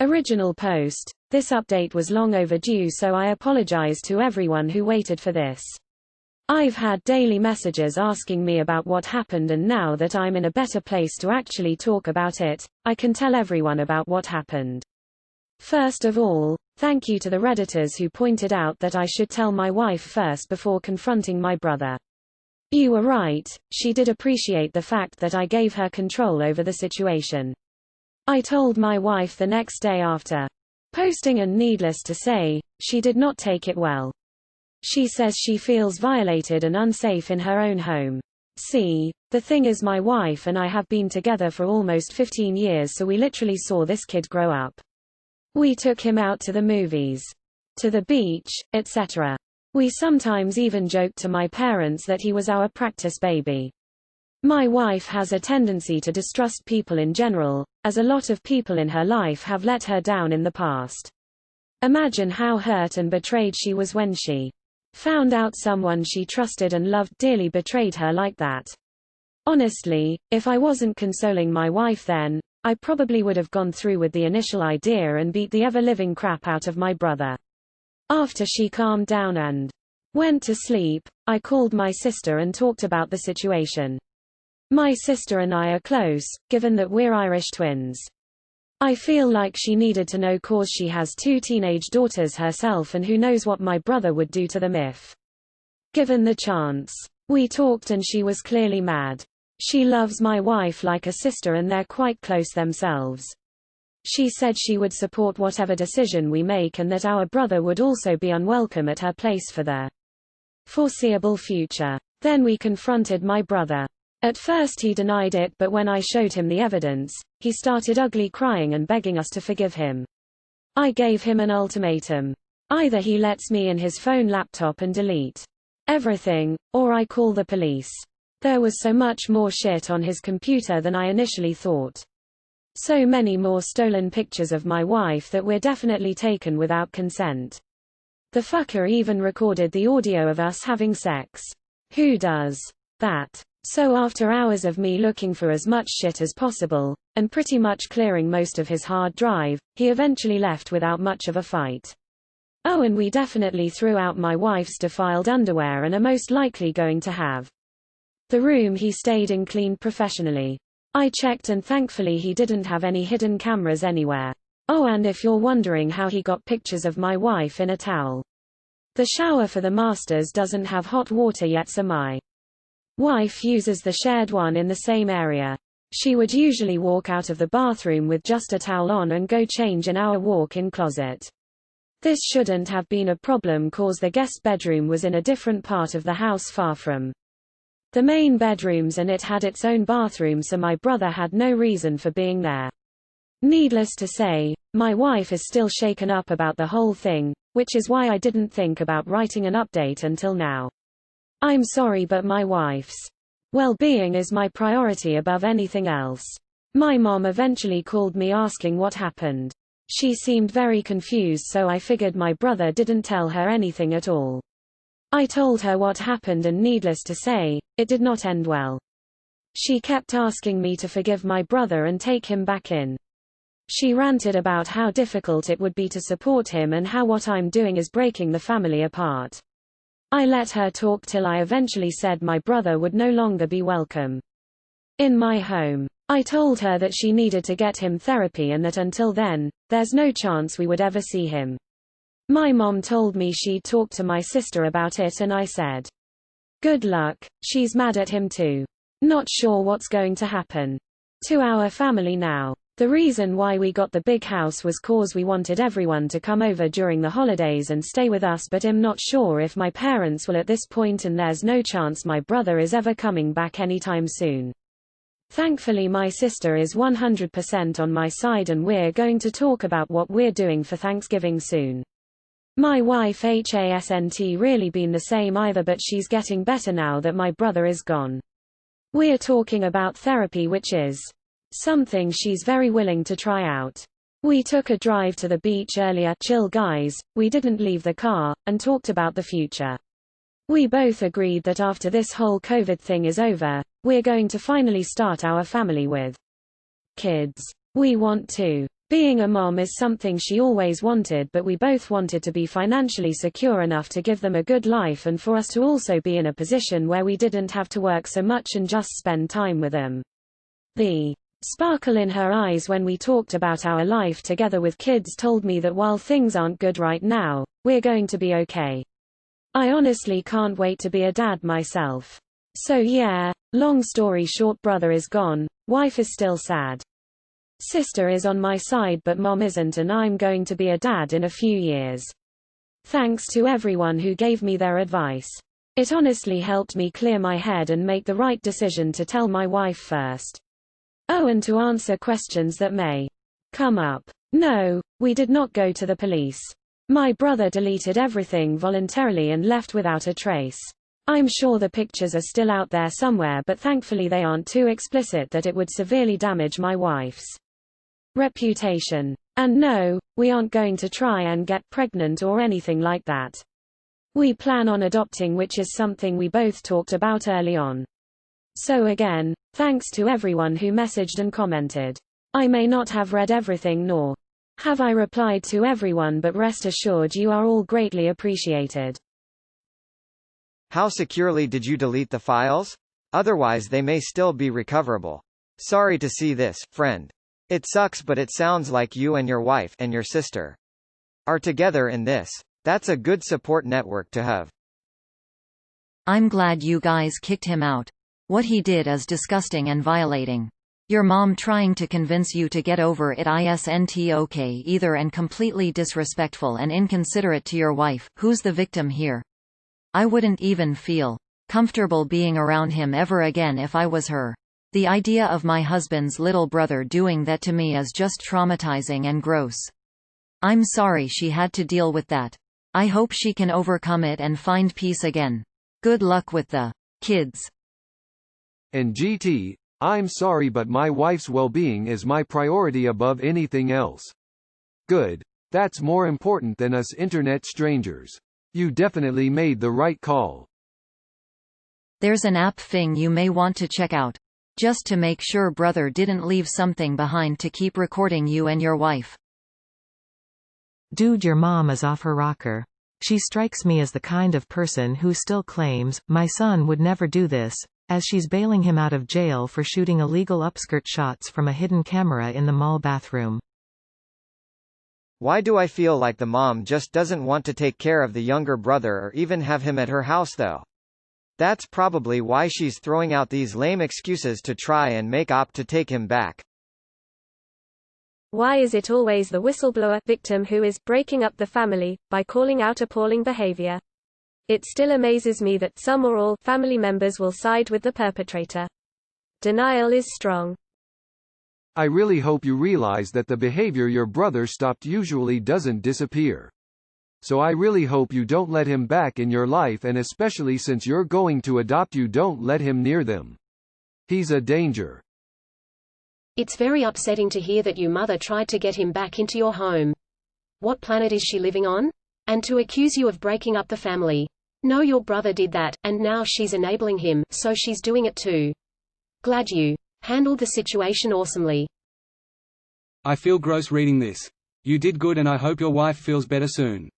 Original post. This update was long overdue, so I apologize to everyone who waited for this. I've had daily messages asking me about what happened, and now that I'm in a better place to actually talk about it, I can tell everyone about what happened. First of all, thank you to the Redditors who pointed out that I should tell my wife first before confronting my brother. You were right, she did appreciate the fact that I gave her control over the situation. I told my wife the next day after posting, and needless to say, she did not take it well. She says she feels violated and unsafe in her own home. See, the thing is, my wife and I have been together for almost 15 years, so we literally saw this kid grow up. We took him out to the movies, to the beach, etc. We sometimes even joked to my parents that he was our practice baby. My wife has a tendency to distrust people in general, as a lot of people in her life have let her down in the past. Imagine how hurt and betrayed she was when she found out someone she trusted and loved dearly betrayed her like that. Honestly, if I wasn't consoling my wife then, I probably would have gone through with the initial idea and beat the ever-living crap out of my brother. After she calmed down and went to sleep, I called my sister and talked about the situation. My sister and I are close, given that we're Irish twins. I feel like she needed to know, cause she has 2 teenage daughters herself, and who knows what my brother would do to them if given the chance. We talked and she was clearly mad. She loves my wife like a sister and they're quite close themselves. She said she would support whatever decision we make and that our brother would also be unwelcome at her place for the foreseeable future. Then we confronted my brother. At first he denied it, but when I showed him the evidence, he started ugly crying and begging us to forgive him. I gave him an ultimatum. Either he lets me in his phone laptop and delete everything, or I call the police. There was so much more shit on his computer than I initially thought. So many more stolen pictures of my wife that were definitely taken without consent. The fucker even recorded the audio of us having sex. Who does that? So after hours of me looking for as much shit as possible, and pretty much clearing most of his hard drive, he eventually left without much of a fight. Oh, and we definitely threw out my wife's defiled underwear and are most likely going to have the room he stayed in cleaned professionally. I checked and thankfully he didn't have any hidden cameras anywhere. Oh, and if you're wondering how he got pictures of my wife in a towel, the shower for the masters doesn't have hot water yet, so my wife uses the shared one in the same area. She would usually walk out of the bathroom with just a towel on and go change in our walk-in closet. This shouldn't have been a problem, cause the guest bedroom was in a different part of the house far from the main bedrooms, and it had its own bathroom, so my brother had no reason for being there. Needless to say, my wife is still shaken up about the whole thing, which is why I didn't think about writing an update until now. I'm sorry, but my wife's well-being is my priority above anything else. My mom eventually called me asking what happened. She seemed very confused, so I figured my brother didn't tell her anything at all. I told her what happened, and needless to say, it did not end well. She kept asking me to forgive my brother and take him back in. She ranted about how difficult it would be to support him and how what I'm doing is breaking the family apart. I let her talk till I eventually said my brother would no longer be welcome in my home. I told her that she needed to get him therapy and that until then, there's no chance we would ever see him. My mom told me she'd talk to my sister about it, and I said, good luck, she's mad at him too. Not sure what's going to happen to our family now. The reason why we got the big house was cause we wanted everyone to come over during the holidays and stay with us, but I'm not sure if my parents will at this point, and there's no chance my brother is ever coming back anytime soon. Thankfully my sister is 100% on my side, and we're going to talk about what we're doing for Thanksgiving soon. My wife hasn't really been the same either, but she's getting better now that my brother is gone. We're talking about therapy, which is something she's very willing to try out. We took a drive to the beach earlier, chill guys, we didn't leave the car, and talked about the future. We both agreed that after this whole COVID thing is over, we're going to finally start our family with kids. We want to Being a mom is something she always wanted, but we both wanted to be financially secure enough to give them a good life and for us to also be in a position where we didn't have to work so much and just spend time with them. The sparkle in her eyes when we talked about our life together with kids told me that while things aren't good right now, we're going to be okay. I honestly can't wait to be a dad myself. So yeah, long story short, brother is gone, wife is still sad. Sister is on my side but mom isn't, and I'm going to be a dad in a few years. Thanks to everyone who gave me their advice. It honestly helped me clear my head and make the right decision to tell my wife first. Oh, and to answer questions that may come up. No, we did not go to the police. My brother deleted everything voluntarily and left without a trace. I'm sure the pictures are still out there somewhere, but thankfully they aren't too explicit that it would severely damage my wife's reputation. And no, we aren't going to try and get pregnant or anything like that. We plan on adopting, which is something we both talked about early on. So again, thanks to everyone who messaged and commented. I may not have read everything nor have I replied to everyone, but rest assured you are all greatly appreciated. How securely did you delete the files? Otherwise they may still be recoverable. Sorry to see this, friend. It sucks, but it sounds like you and your wife and your sister are together in this. That's a good support network to have. I'm glad you guys kicked him out. What he did is disgusting and violating. Your mom trying to convince you to get over it isn't okay either, and completely disrespectful and inconsiderate to your wife, who's the victim here. I wouldn't even feel comfortable being around him ever again if I was her. The idea of my husband's little brother doing that to me is just traumatizing and gross. I'm sorry she had to deal with that. I hope she can overcome it and find peace again. Good luck with the kids. And GT, I'm sorry, but my wife's well-being is my priority above anything else. Good. That's more important than us internet strangers. You definitely made the right call. There's an app thing you may want to check out. Just to make sure brother didn't leave something behind to keep recording you and your wife. Dude, your mom is off her rocker. She strikes me as the kind of person who still claims, my son would never do this, as she's bailing him out of jail for shooting illegal upskirt shots from a hidden camera in the mall bathroom. Why do I feel like the mom just doesn't want to take care of the younger brother or even have him at her house though? That's probably why she's throwing out these lame excuses to try and make up to take him back. Why is it always the whistleblower victim who is breaking up the family by calling out appalling behavior? It still amazes me that some or all family members will side with the perpetrator. Denial is strong. I really hope you realize that the behavior your brother stopped usually doesn't disappear. So I really hope you don't let him back in your life, and especially since you're going to adopt, you don't let him near them. He's a danger. It's very upsetting to hear that your mother tried to get him back into your home. What planet is she living on? And to accuse you of breaking up the family. No, your brother did that, and now she's enabling him, so she's doing it too. Glad you handled the situation awesomely. I feel gross reading this. You did good, and I hope your wife feels better soon.